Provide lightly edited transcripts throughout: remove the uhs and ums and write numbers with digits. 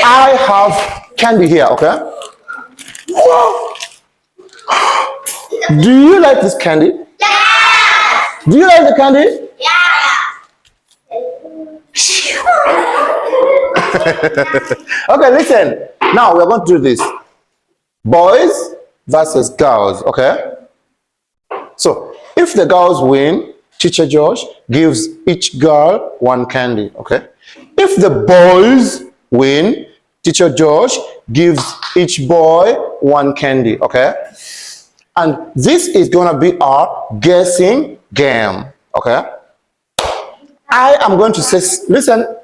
I have candy here, okay? Do you like this candy? Yeah. Do you like the candy? Yeah. Okay, listen. Now we're going to do this. Boys versus girls, okay? So if the girls win, Teacher Josh gives each girl one candy, okay? If the boys win, Teacher Josh gives each boy one candy, okay? And this is gonna be our guessing game, okay? I am going to say, listen,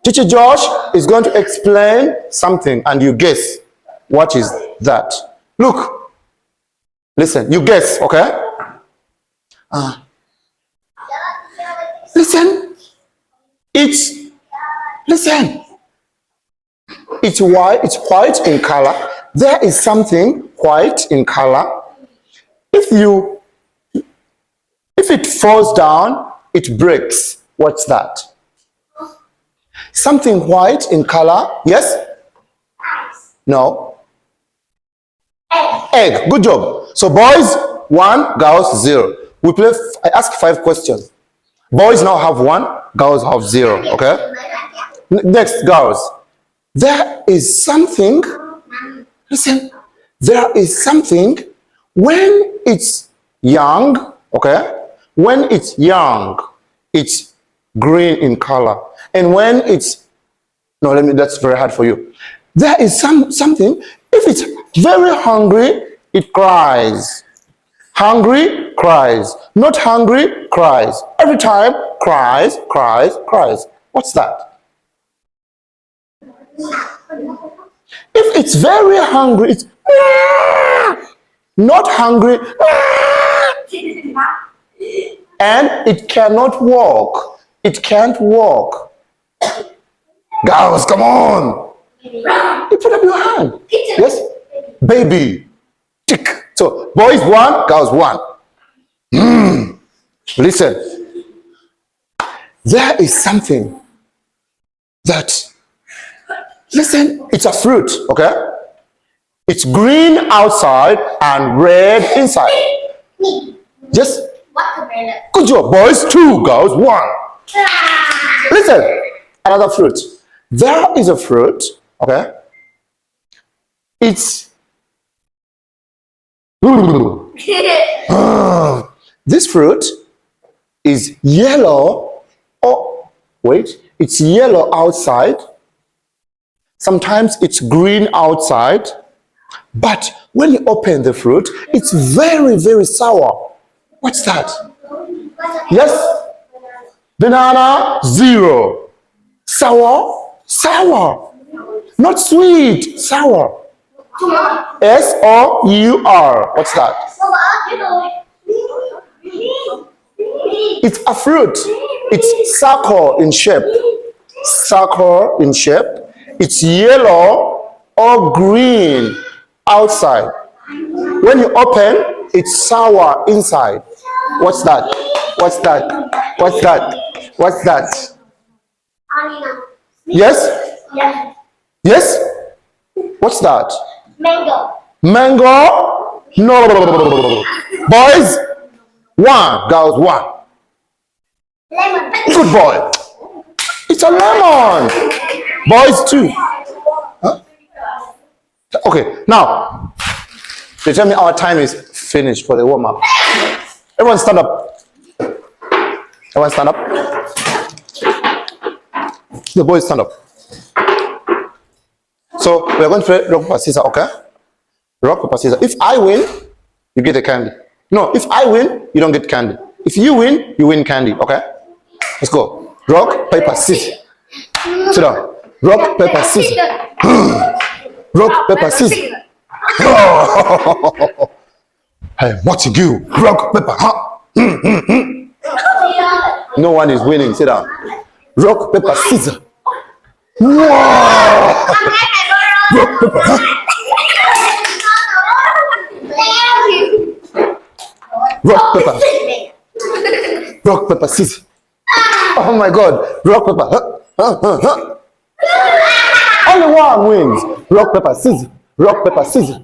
Teacher Josh is going to explain something and you guess what is that. Look, listen, you guess, okay? Listen, listen, it's white in color. There is something white in color. If it falls down, it breaks. What's that? Something white in color. Yes? No. Egg. Good job. So boys 1, girls 0. We play. I ask 5 questions. Boys now have 1, girls have 0. Okay. Next, girls. There is something. Listen. There is something when it's young. Okay. When it's young, it's green in color, and when it's that's very hard for you. There is something. If it's very hungry, it cries. Hungry, cries. Not hungry, cries. Every time, cries, cries, cries. What's that? If it's very hungry, it's not hungry, and it cannot walk. It can't walk. Girls, come on. You put up your hand. Yes? Baby. Tick. So, boys 1, girls 1. Listen. There is something that, listen, it's a fruit, okay? It's green outside and red inside. Yes? Good job, boys. 2, girls 1. Listen, another fruit. There is a fruit, okay? It's this fruit is yellow. Oh, wait, it's yellow outside. Sometimes it's green outside. But when you open the fruit, it's very, very sour. What's that? Yes? Banana 0. Sour? Sour. Not sweet, sour. S-O-U-R. What's that? It's a fruit. It's circle in shape. Circle in shape. It's yellow or green outside. When you open, it's sour inside. What's that? What's that? What's that? What's that? Yes? Yes? What's that? Mango. Mango? No. Boys? 1, girls 1. Lemon. Good boy. It's a lemon. Boys 2. Huh? Okay, now they tell me our time is finished for the warm-up. Everyone stand up. Everyone stand up. The boys stand up. So we're going to play rock, paper, scissors, okay? Rock, paper, scissors. If I win, you get a candy. No, if I win, you don't get candy. If you win candy, okay? Let's go. Rock, paper, scissors. Sit down. Rock, paper, scissors. Rock, paper, scissors. Hey, what you do? Rock, paper, No one is winning. Sit down. Rock, paper, scissors. Wow! Rock, paper, Rock, paper. Rock, paper, scissors. Oh my God. Rock, paper. Anyone wins. Rock, paper, scissors. Rock, paper, scissors.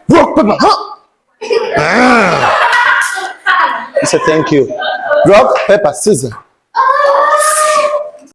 Rock, paper, He said thank you. Rock, paper, scissors.